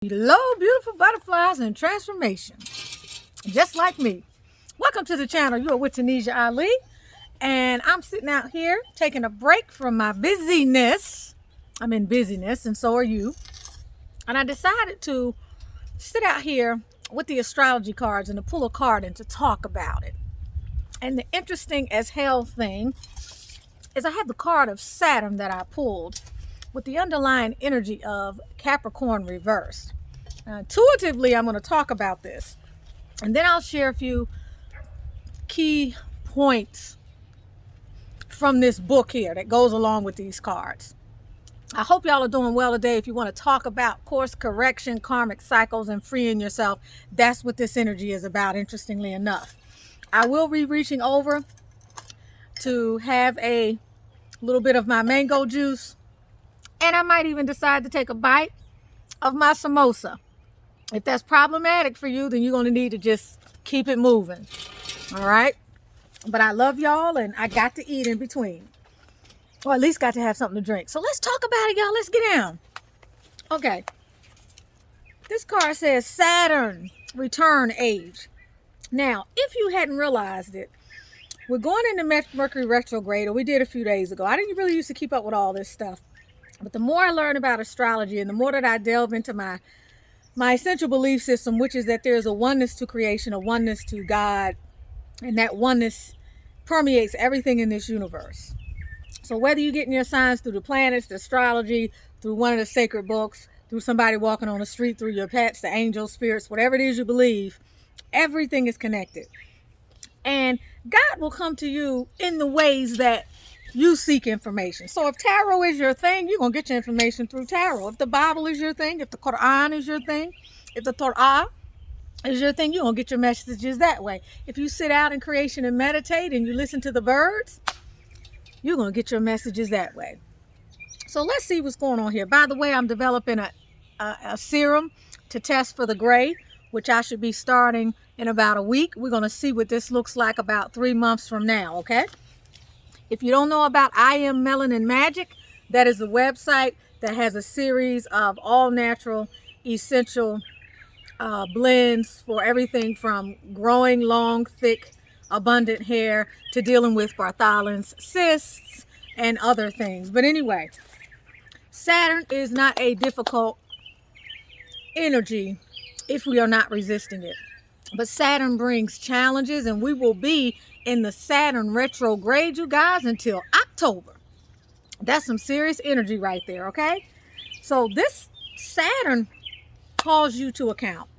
Hello, beautiful butterflies and transformation, just like me. Welcome to the channel. You are with Tanisha Ali, and I'm sitting out here taking a break from my busyness. I'm in busyness, and so are you. And I decided to sit out here with the astrology cards and to pull a card and to talk about it. And the interesting as hell thing is I have the card of Saturn that I pulled with the underlying energy of Capricorn reversed. Intuitively, I'm going to talk about this, and then I'll share a few key points from this book here that goes along with these cards. I hope y'all are doing well today. If you want to talk about course correction, karmic cycles, and freeing yourself, that's what this energy is about, interestingly enough. I will be reaching over to have a little bit of my mango juice, and I might even decide to take a bite of my samosa. If that's problematic for you, then you're going to need to just keep it moving. All right? But I love y'all, and I got to eat in between. Or at least got to have something to drink. So let's talk about it, y'all. Let's get down. Okay. This card says Saturn, return age. Now, if you hadn't realized it, we're going into Mercury retrograde, or we did a few days ago. I didn't really used to keep up with all this stuff. But the more I learn about astrology and the more that I delve into my essential belief system, which is that there's a oneness to creation, a oneness to God, and that oneness permeates everything in this universe. So whether you're getting your signs through the planets, the astrology, through one of the sacred books, through somebody walking on the street, through your pets, the angels, spirits, whatever it is you believe, everything is connected. And God will come to you in the ways that you seek information. So if tarot is your thing, you're going to get your information through tarot. If the Bible is your thing, if the Quran is your thing, if the Torah is your thing, you're going to get your messages that way. If you sit out in creation and meditate and you listen to the birds, you're going to get your messages that way. So let's see what's going on here. By the way, I'm developing a serum to test for the gray, which I should be starting in about a week. We're going to see what this looks like about 3 months from now, okay? If you don't know about I Am Melanin Magic, that is a website that has a series of all natural, essential blends for everything from growing long, thick, abundant hair to dealing with Bartholin's cysts and other things. But anyway, Saturn is not a difficult energy if we are not resisting it. But Saturn brings challenges, and we will be in the Saturn retrograde, you guys, until October. That's some serious energy right there, okay? So this Saturn calls you to account.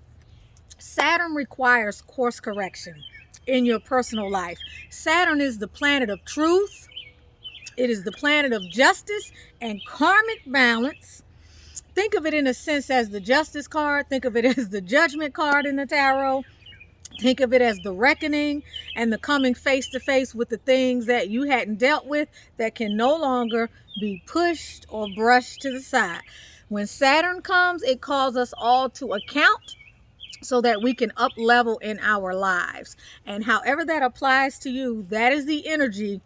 Saturn requires course correction in your personal life. Saturn is the planet of truth. It is the planet of justice and karmic balance. Think of it in a sense as the justice card. Think of it as the judgment card in the tarot. Think of it as the reckoning and the coming face to face with the things that you hadn't dealt with that can no longer be pushed or brushed to the side. When Saturn comes, it calls us all to account so that we can up level in our lives. And however that applies to you, that is the energy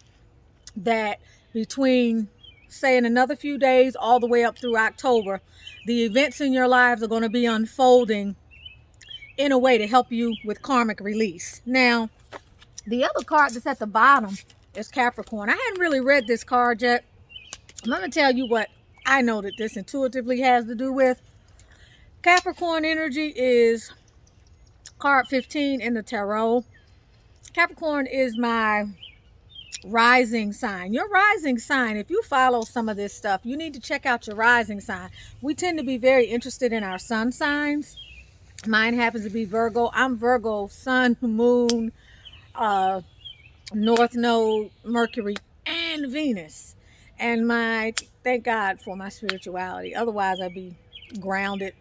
that between, say, in another few days all the way up through October, the events in your lives are going to be unfolding in a way to help you with karmic release. Now, the other card that's at the bottom is Capricorn. I hadn't really read this card yet. I'm going to tell you what I know that this intuitively has to do with. Capricorn energy is card 15 in the tarot. Capricorn is my rising sign. Your rising sign, if you follow some of this stuff, you need to check out your rising sign. We tend to be very interested in our sun signs. Mine happens to be Virgo. I'm Virgo, Sun, Moon, North Node, Mercury, and Venus. And thank God for my spirituality. Otherwise, I'd be grounded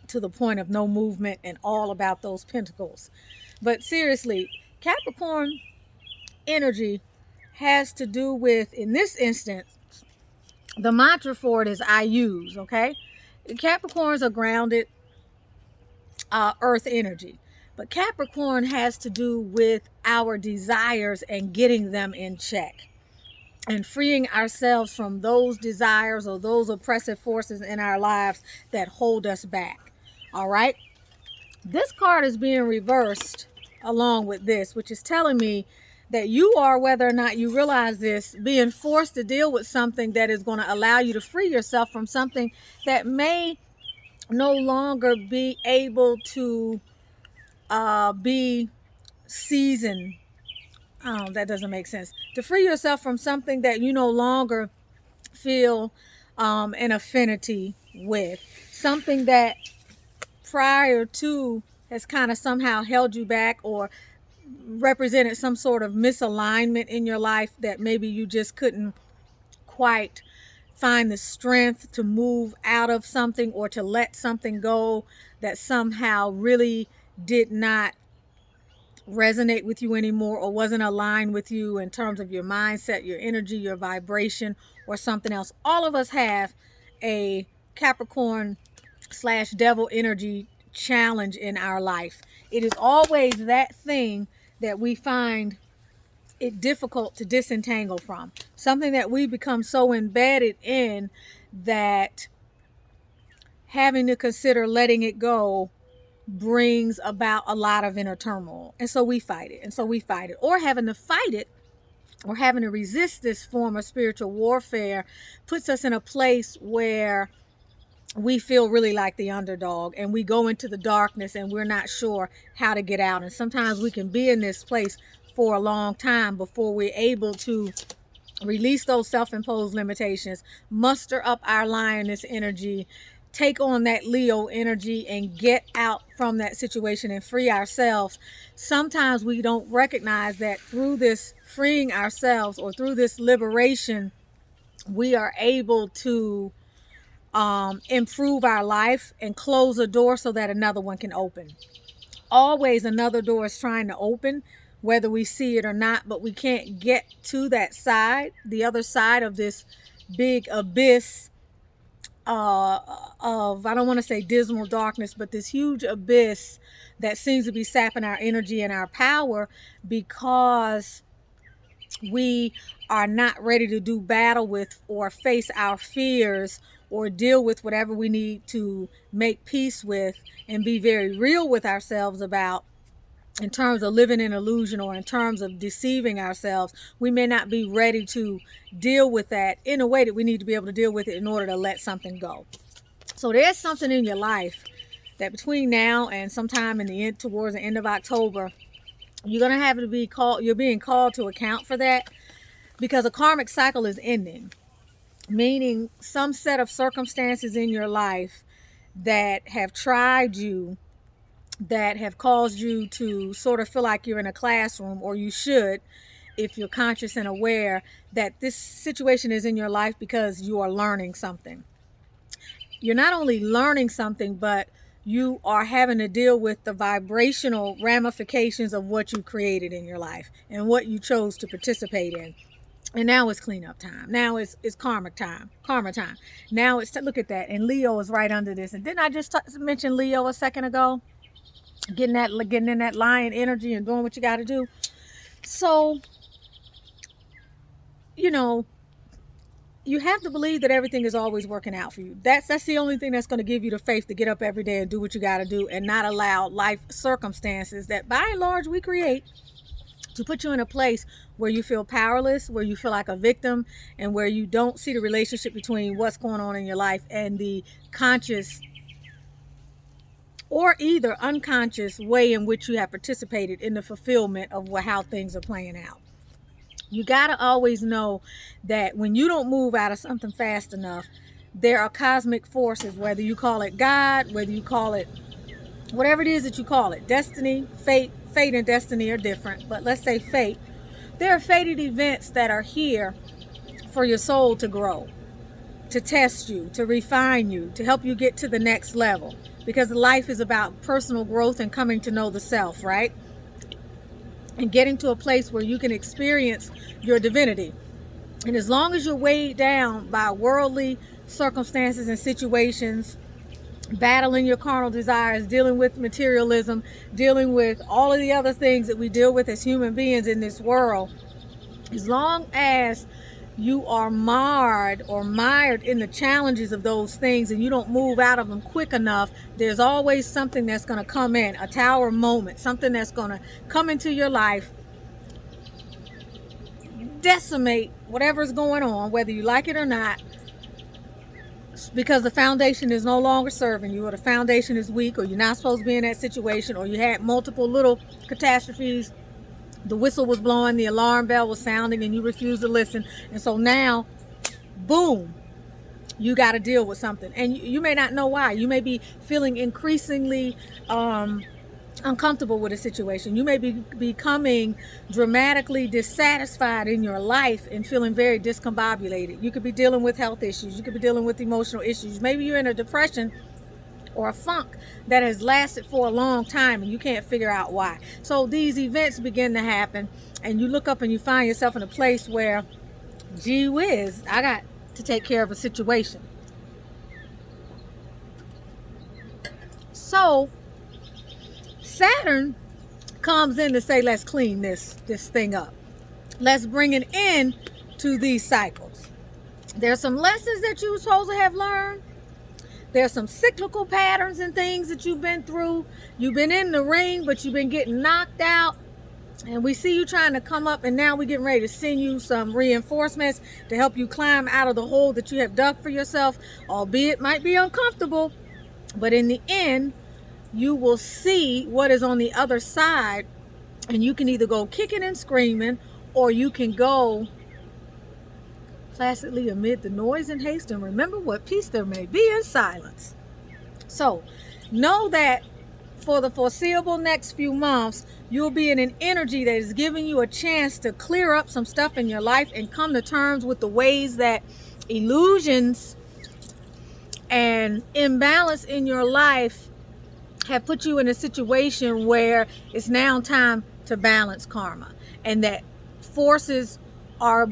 to the point of no movement and all about those pentacles. But seriously, Capricorn energy has to do with, in this instance, the mantra for it is I use, okay? Capricorns are grounded earth energy, but Capricorn has to do with our desires and getting them in check and freeing ourselves from those desires or those oppressive forces in our lives that hold us back. All right. This card is being reversed along with this, which is telling me that you are, whether or not you realize this, being forced to deal with something that is going to allow you to free yourself from something that may no longer be able to be seasoned. Oh, that doesn't make sense. To free yourself from something that you no longer feel an affinity with. Something that prior to has kind of somehow held you back or represented some sort of misalignment in your life that maybe you just couldn't quite find the strength to move out of something or to let something go that somehow really did not resonate with you anymore or wasn't aligned with you in terms of your mindset, your energy, your vibration, or something else. All of us have a Capricorn / devil energy challenge in our life. It is always that thing that we find it difficult to disentangle from. Something that we become so embedded in that having to consider letting it go brings about a lot of inner turmoil. And so we fight it. And so we fight it. Or having to fight it or having to resist this form of spiritual warfare puts us in a place where we feel really like the underdog and we go into the darkness and we're not sure how to get out. And sometimes we can be in this place for a long time before we're able to release those self-imposed limitations, muster up our lioness energy, take on that Leo energy and get out from that situation and free ourselves. Sometimes we don't recognize that through this freeing ourselves or through this liberation, we are able to improve our life and close a door so that another one can open. Always another door is trying to open, whether we see it or not, but we can't get to that side, the other side of this big abyss of, I don't want to say dismal darkness, but this huge abyss that seems to be sapping our energy and our power because we are not ready to do battle with or face our fears or deal with whatever we need to make peace with and be very real with ourselves about in terms of living in illusion or in terms of deceiving ourselves. We may not be ready to deal with that in a way that we need to be able to deal with it in order to let something go. So there's something in your life that between now and sometime in the end, towards the end of October, you're going to have to be called, you're being called to account for that because a karmic cycle is ending, meaning some set of circumstances in your life that have tried you, that have caused you to sort of feel like you're in a classroom, or you should, if you're conscious and aware that this situation is in your life because you are learning something. You're not only learning something, but you are having to deal with the vibrational ramifications of what you created in your life and what you chose to participate in. And now it's cleanup time. Now it's karma time. Now it's, look at that. And Leo is right under this. And didn't I just mention Leo a second ago? Getting in that lion energy and doing what you got to do. So, you know, you have to believe that everything is always working out for you. That's the only thing that's going to give you the faith to get up every day and do what you got to do and not allow life circumstances that by and large we create to put you in a place where you feel powerless, where you feel like a victim, and where you don't see the relationship between what's going on in your life and the conscious or either unconscious way in which you have participated in the fulfillment of how things are playing out. You got to always know that when you don't move out of something fast enough, there are cosmic forces, whether you call it God, whether you call it whatever it is that you call it, destiny, fate. Fate and destiny are different, but let's say fate. There are fated events that are here for your soul to grow, to test you, to refine you, to help you get to the next level. Because life is about personal growth and coming to know the self, right? And getting to a place where you can experience your divinity. And as long as you're weighed down by worldly circumstances and situations, battling your carnal desires, dealing with materialism, dealing with all of the other things that we deal with as human beings in this world, as long as you are marred or mired in the challenges of those things and you don't move out of them quick enough, there's always something that's going to come in, a tower moment, something that's going to come into your life, decimate whatever's going on, whether you like it or not, because the foundation is no longer serving you, or the foundation is weak, or you're not supposed to be in that situation, or you had multiple little catastrophes. The whistle was blowing, the alarm bell was sounding, and you refused to listen. And so now, boom, you got to deal with something. And you may not know why. You may be feeling increasingly uncomfortable with a situation. You may be becoming dramatically dissatisfied in your life and feeling very discombobulated. You could be dealing with health issues. You could be dealing with emotional issues. Maybe you're in a depression or a funk that has lasted for a long time and you can't figure out why. So these events begin to happen and you look up and you find yourself in a place where, gee whiz, I got to take care of a situation. So Saturn comes in to say, let's clean this thing up. Let's bring an end to these cycles. There's some lessons that you're supposed to have learned. There's some cyclical patterns and things that you've been through. You've been in the ring, but you've been getting knocked out. And we see you trying to come up, and now we're getting ready to send you some reinforcements to help you climb out of the hole that you have dug for yourself, albeit might be uncomfortable. But in the end, you will see what is on the other side, and you can either go kicking and screaming, or you can go placidly amid the noise and haste and remember what peace there may be in silence. So know that for the foreseeable next few months, you'll be in an energy that is giving you a chance to clear up some stuff in your life and come to terms with the ways that illusions and imbalance in your life have put you in a situation where it's now time to balance karma, and that forces are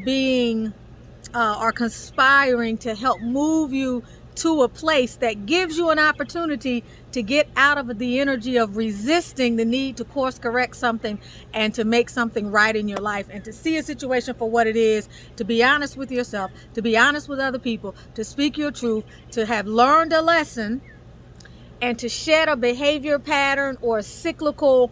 conspiring to help move you to a place that gives you an opportunity to get out of the energy of resisting the need to course correct something and to make something right in your life, and to see a situation for what it is, to be honest with yourself, to be honest with other people, to speak your truth, to have learned a lesson, and to shed a behavior pattern or a cyclical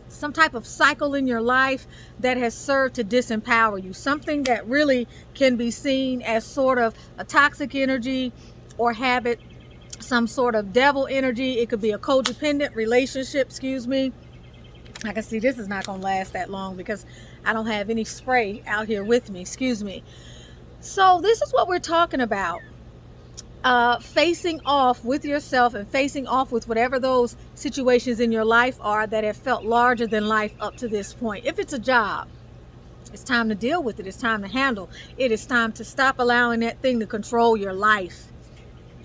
some type of cycle in your life that has served to disempower you. Something that really can be seen as sort of a toxic energy or habit, some sort of devil energy. It could be a codependent relationship, I can see this is not going to last that long because I don't have any spray out here with me, So this is what we're talking about. Facing off with yourself and facing off with whatever those situations in your life are that have felt larger than life up to this point. If it's a job, it's time to deal with it. It's time to handle it. It's time to stop allowing that thing to control your life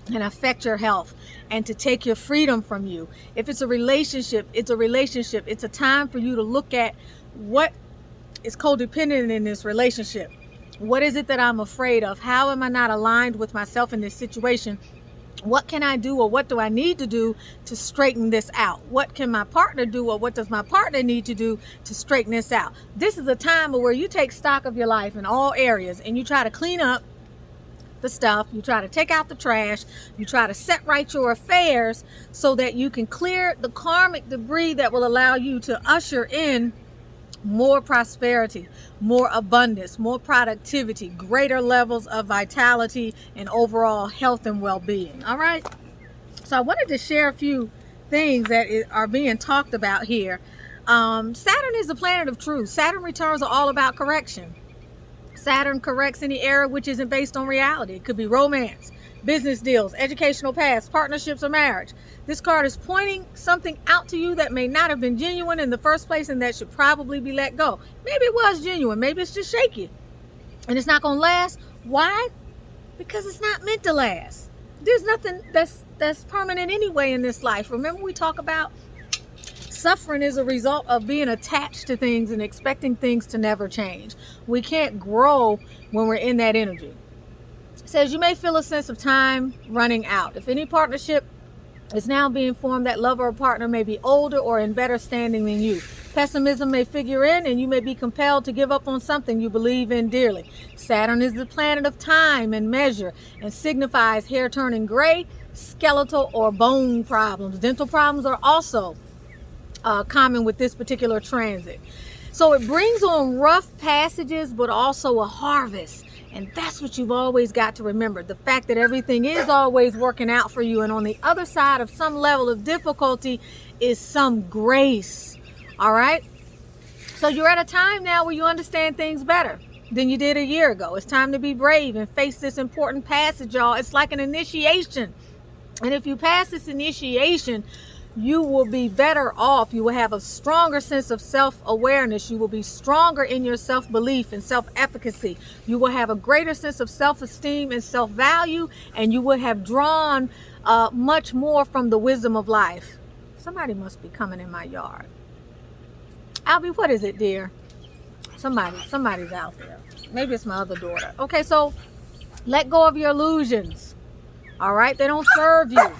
and affect your health and to take your freedom from you. If it's a relationship, it's a relationship. It's a time for you to look at what is codependent in this relationship. What is it that I'm afraid of? How am I not aligned with myself in this situation? What can I do, or what do I need to do to straighten this out? What can my partner do, or what does my partner need to do to straighten this out? This is a time where you take stock of your life in all areas and you try to clean up the stuff. You try to take out the trash. You try to set right your affairs so that you can clear the karmic debris that will allow you to usher in more prosperity, more abundance, more productivity, greater levels of vitality and overall health and well-being. All right. So I wanted to share a few things that are being talked about here. Saturn is the planet of truth. Saturn returns are all about correction. Saturn corrects any error which isn't based on reality. It could be romance, business deals, educational paths, partnerships, or marriage. This card is pointing something out to you that may not have been genuine in the first place and that should probably be let go. Maybe it was genuine. Maybe it's just shaky. And it's not going to last. Why? Because it's not meant to last. There's nothing that's permanent anyway in this life. Remember, we talk about suffering is a result of being attached to things and expecting things to never change. We can't grow when we're in that energy. It says you may feel a sense of time running out. If any partnership is now being formed, that lover or partner may be older or in better standing than you. Pessimism may figure in, and you may be compelled to give up on something you believe in dearly. Saturn is the planet of time and measure and signifies hair turning gray, skeletal or bone problems. Dental problems are also common with this particular transit. So it brings on rough passages, but also a harvest. And that's what you've always got to remember. The fact that everything is always working out for you. And on the other side of some level of difficulty is some grace. All right. So you're at a time now where you understand things better than you did a year ago. It's time to be brave and face this important passage, y'all. It's like an initiation. And if you pass this initiation, you will be better off. You will have a stronger sense of self-awareness. You will be stronger in your self-belief and self-efficacy. You will have a greater sense of self-esteem and self-value, and you will have drawn much more from the wisdom of life. Somebody must be coming in my yard. Albie, what is it, dear? Somebody's out there. Maybe it's my other daughter. Okay, so let go of your illusions. All right, they don't serve you.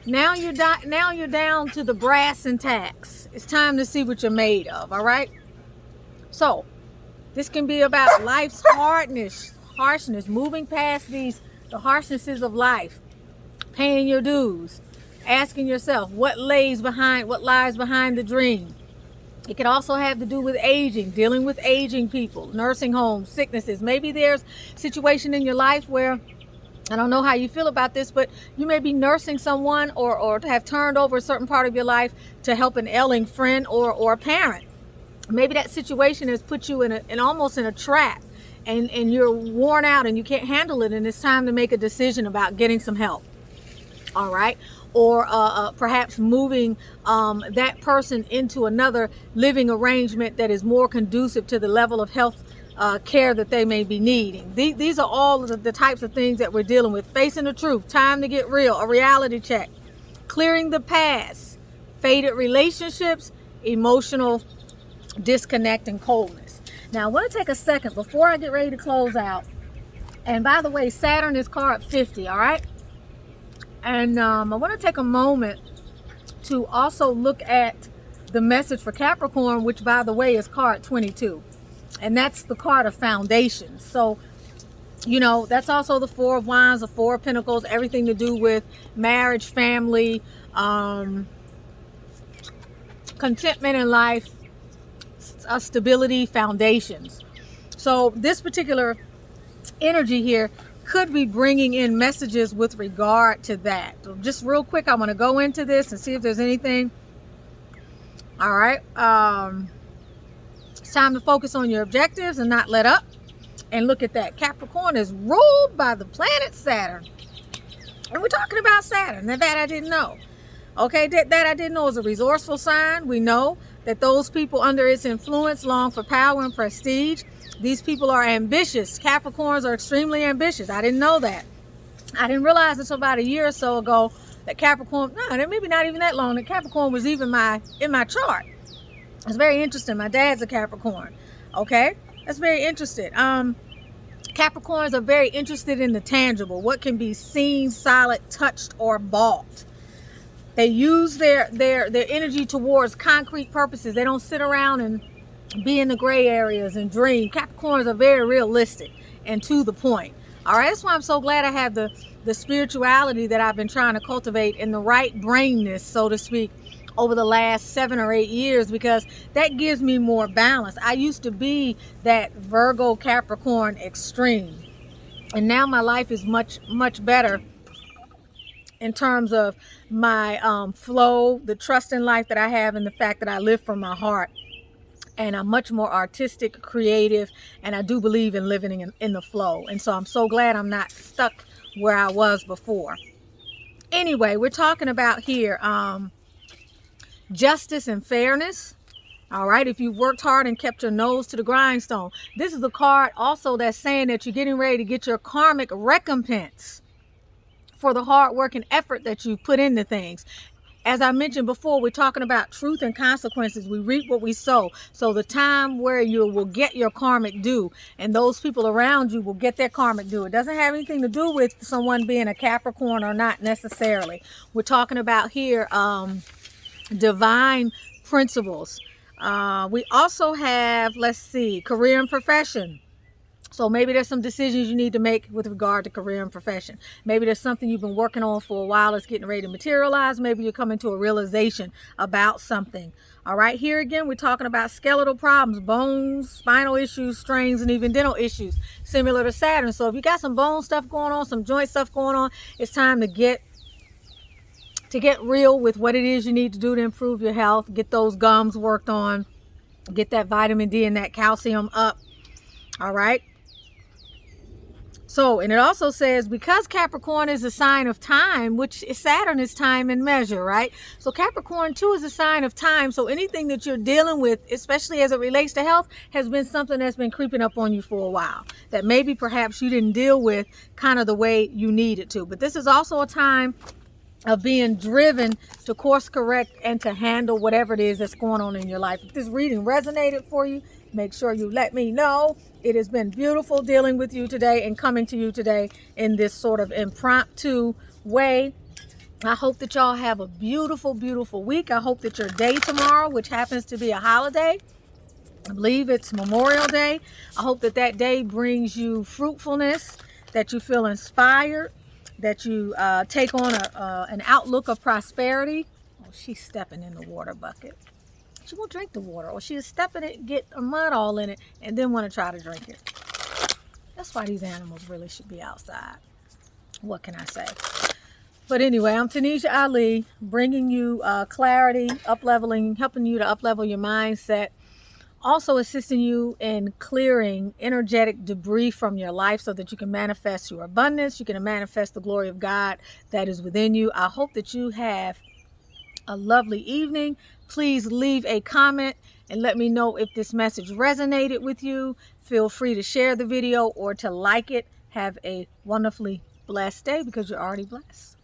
Now you're down to the brass and tacks. It's time to see what you're made of. All right. So this can be about life's harshness, moving past the harshnesses of life, paying your dues, asking yourself what lies behind the dream. It can also have to do with aging, dealing with aging people, nursing homes, sicknesses. Maybe there's a situation in your life where, I don't know how you feel about this, but you may be nursing someone or have turned over a certain part of your life to help an ailing friend or a parent. Maybe that situation has put you in almost in a trap, and you're worn out and you can't handle it, and it's time to make a decision about getting some help. All right. Or perhaps moving that person into another living arrangement that is more conducive to the level of health care that they may be needing. These are all of the types of things that we're dealing with. Facing the truth, time to get real, a reality check, clearing the past, faded relationships, emotional disconnect and coldness. Now I want to take a second before I get ready to close out. And by the way, Saturn is card 50, all right? And I want to take a moment to also look at the message for Capricorn, which by the way is card 22. And that's the card of foundations. So, you know, that's also the Four of Wands, the Four of Pentacles, everything to do with marriage, family, contentment in life, stability, foundations. So this particular energy here could be bringing in messages with regard to that. So just real quick, I want to go into this and see if there's anything. All right. It's time to focus on your objectives and not let up. And look at that. Capricorn is ruled by the planet Saturn. And we're talking about Saturn. Now that I didn't know. Okay, that I didn't know is a resourceful sign. We know that those people under its influence long for power and prestige. These people are ambitious. Capricorns are extremely ambitious. I didn't know that. I didn't realize until about a year or so ago that Capricorn, maybe not even that long, that Capricorn was even in my chart. It's very interesting. My dad's a Capricorn. Okay, that's very interesting. Capricorns are very interested in the tangible, what can be seen, solid, touched, or bought. They use their energy towards concrete purposes. They don't sit around and be in the gray areas and dream. Capricorns are very realistic and to the point. All right, that's why I'm so glad I have the spirituality that I've been trying to cultivate in the right brainness, so to speak, over the last 7 or 8 years, because that gives me more balance. I used to be that Virgo Capricorn extreme, and now my life is much better in terms of my flow, the trust in life that I have, and the fact that I live from my heart. And I'm much more artistic, creative, and I do believe in living in the flow. And so I'm so glad I'm not stuck where I was before. Anyway, we're talking about here justice and fairness. All right, if you've worked hard and kept your nose to the grindstone. This is a card also that's saying that you're getting ready to get your karmic recompense for the hard work and effort that you put into things. As I mentioned before, we're talking about truth and consequences. We reap what we sow. So the time where you will get your karmic due, and those people around you will get their karmic due. It doesn't have anything to do with someone being a Capricorn or not necessarily. We're talking about here divine principles. We also have, let's see, career and profession. So maybe there's some decisions you need to make with regard to career and profession. Maybe there's something you've been working on for a while that's getting ready to materialize. Maybe you're coming to a realization about something. All right, here again, we're talking about skeletal problems, bones, spinal issues, strains, and even dental issues, similar to Saturn. So if you got some bone stuff going on, some joint stuff going on, it's time to get real with what it is you need to do to improve your health. Get those gums worked on. Get that vitamin D and that calcium up. All right. So, and it also says, because Capricorn is a sign of time, which Saturn is time and measure, right? So Capricorn too is a sign of time. So anything that you're dealing with, especially as it relates to health, has been something that's been creeping up on you for a while, that maybe perhaps you didn't deal with kind of the way you needed to. But this is also a time of being driven to course correct and to handle whatever it is that's going on in your life. If this reading resonated for you, make sure you let me know. It has been beautiful dealing with you today and coming to you today in this sort of impromptu way. I hope that y'all have a beautiful, beautiful week. I hope that your day tomorrow, which happens to be a holiday, I believe it's Memorial Day, I hope that that day brings you fruitfulness, that you feel inspired, that you take on an outlook of prosperity. Oh, she's stepping in the water bucket. She won't drink the water, or she'll step in it, get a mud all in it, and then want to try to drink it. That's why these animals really should be outside. What can I say? But anyway, I'm Tanisha Ali, bringing you clarity, up-leveling, helping you to up-level your mindset, also assisting you in clearing energetic debris from your life so that you can manifest your abundance, you can manifest the glory of God that is within you. I hope that you have a lovely evening. Please leave a comment and let me know if this message resonated with you. Feel free to share the video or to like it. Have a wonderfully blessed day, because you're already blessed.